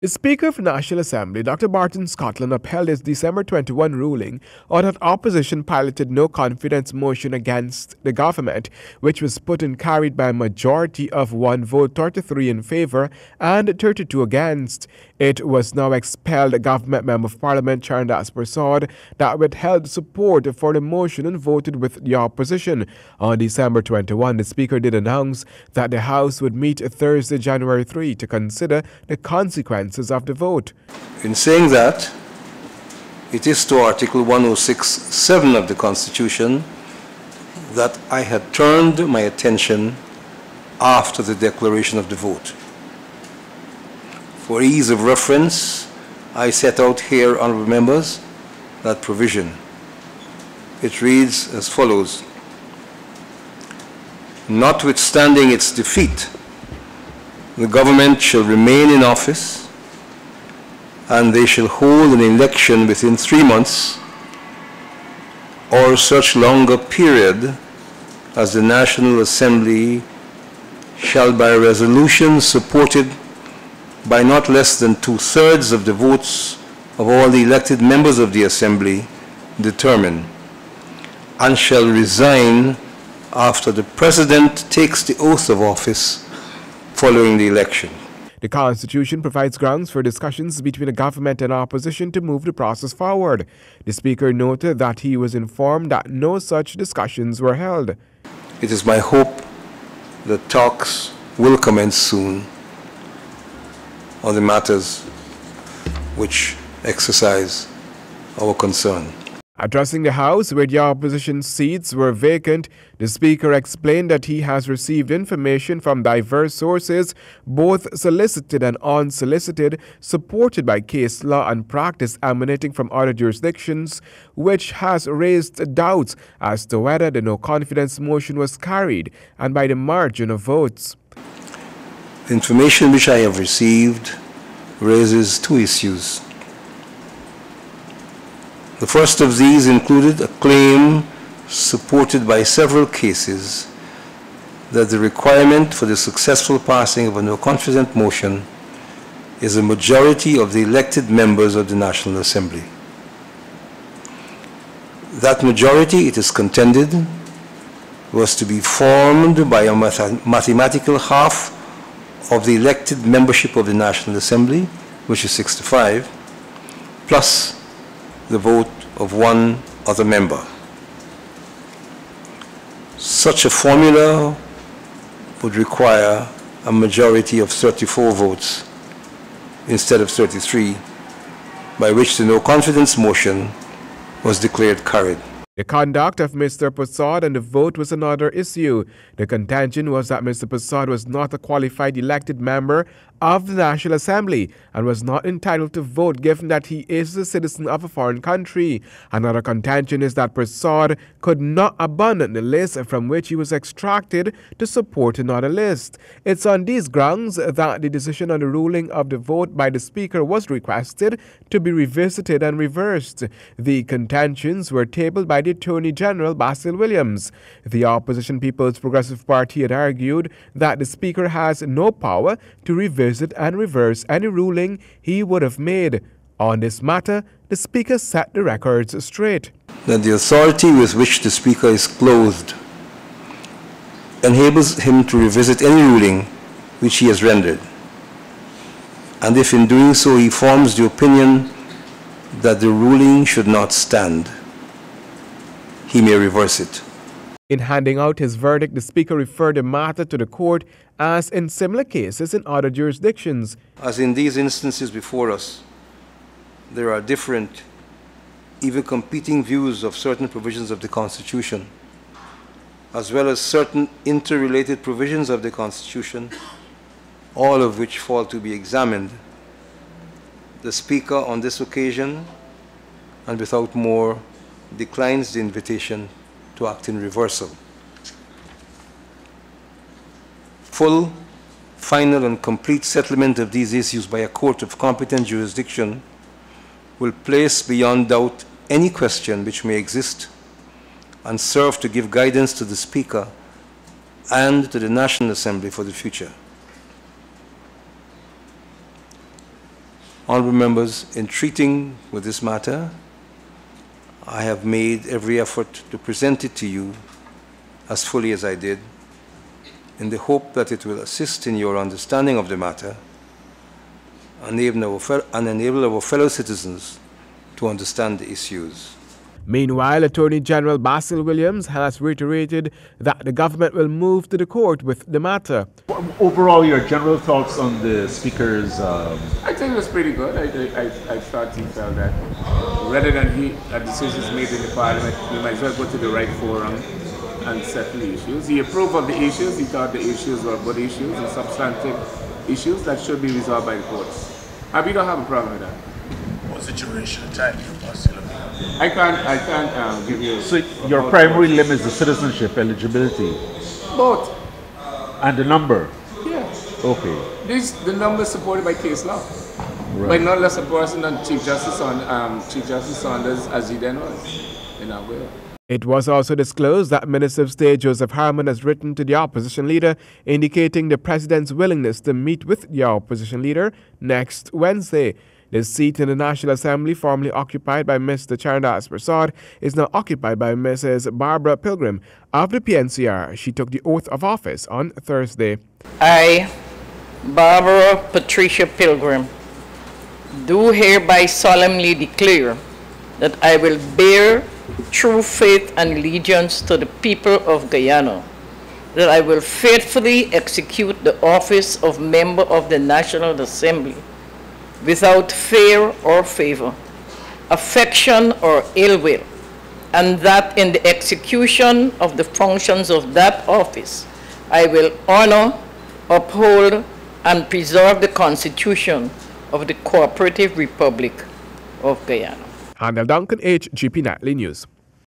The Speaker of the National Assembly, Dr. Barton Scotland, upheld his December 21 ruling on that opposition piloted no confidence motion against the government, which was put and carried by a majority of 1 vote, 33 in favour and 32 against. It was now expelled Government Member of Parliament Charandas Prasad that withheld support for the motion and voted with the opposition. On December 21, the Speaker did announce that the House would meet Thursday, January 3 to consider the consequences of the vote. In saying that, it is to Article 106(7) of the Constitution that I had turned my attention after the declaration of the vote. For ease of reference, I set out here, honourable members, that provision. It reads as follows: notwithstanding its defeat, the government shall remain in office and they shall hold an election within 3 months or such longer period as the National Assembly shall by resolution supported by not less than 2/3 of the votes of all the elected members of the Assembly determine, and shall resign after the President takes the oath of office following the election. The Constitution provides grounds for discussions between the government and opposition to move the process forward. The Speaker noted that he was informed that no such discussions were held. It is my hope that talks will commence soon on the matters which exercise our concern. Addressing the House, where the opposition seats were vacant, the Speaker explained that he has received information from diverse sources, both solicited and unsolicited, supported by case law and practice emanating from other jurisdictions, which has raised doubts as to whether the no-confidence motion was carried and by the margin of votes. The information which I have received raises 2 issues. The first of these included a claim supported by several cases that the requirement for the successful passing of a no-confidence motion is a majority of the elected members of the National Assembly. That majority, it is contended, was to be formed by a mathematical half of the elected membership of the National Assembly, which is 65, plus the vote of 1 other member. Such a formula would require a majority of 34 votes instead of 33, by which the no-confidence motion was declared carried. The conduct of Mr. Prasad and the vote was another issue. The contention was that Mr. Prasad was not a qualified elected member of the National Assembly and was not entitled to vote given that he is a citizen of a foreign country. Another contention is that Prasad could not abandon the list from which he was extracted to support another list. It's on these grounds that the decision on the ruling of the vote by the Speaker was requested to be revisited and reversed. The contentions were tabled by the Attorney General Basil Williams. The opposition People's Progressive Party had argued that the Speaker has no power to revisit and reverse any ruling he would have made. On this matter, the Speaker set the records straight. That the authority with which the Speaker is clothed enables him to revisit any ruling which he has rendered. And if in doing so he forms the opinion that the ruling should not stand, he may reverse it. In handing out his verdict, the Speaker referred the matter to the court as in similar cases in other jurisdictions. As in these instances before us, there are different, even competing views of certain provisions of the Constitution, as well as certain interrelated provisions of the Constitution, all of which fall to be examined. The Speaker on this occasion, and without more, declines the invitation to act in reversal. Full, final, and complete settlement of these issues by a court of competent jurisdiction will place beyond doubt any question which may exist and serve to give guidance to the Speaker and to the National Assembly for the future. Honourable members, in treating with this matter, I have made every effort to present it to you as fully as I did, in the hope that it will assist in your understanding of the matter and enable our fellow citizens to understand the issues. Meanwhile, Attorney General Basil Williams has reiterated that the government will move to the court with the matter. Overall, your general thoughts on the Speaker's... I think it was pretty good. I thought he felt that rather than decisions made in the Parliament, we might as well go to the right forum and settle the issues. He approved of the issues. He thought the issues were good issues and substantive issues that should be resolved by the courts. We don't have a problem with that. What's the duration of time you're possibly looking at? I can't give you... So your primary limit is the citizenship eligibility? Both. And the number? Yes. Okay. The number is supported by case law. Right. By none less a person than Chief Justice Saunders, as he then was in our will. It was also disclosed that Minister of State Joseph Harman has written to the opposition leader indicating the president's willingness to meet with the opposition leader next Wednesday. The seat in the National Assembly, formerly occupied by Mr. Charandas Prasad, is now occupied by Mrs. Barbara Pilgrim of the PNCR. She took the oath of office on Thursday. I, Barbara Patricia Pilgrim, do hereby solemnly declare that I will bear true faith and allegiance to the people of Guyana, that I will faithfully execute the office of member of the National Assembly without fear or favor, affection or ill will, and that in the execution of the functions of that office, I will honor, uphold, and preserve the Constitution of the Cooperative Republic of Guyana. Handel Duncan, HGP Nightly News.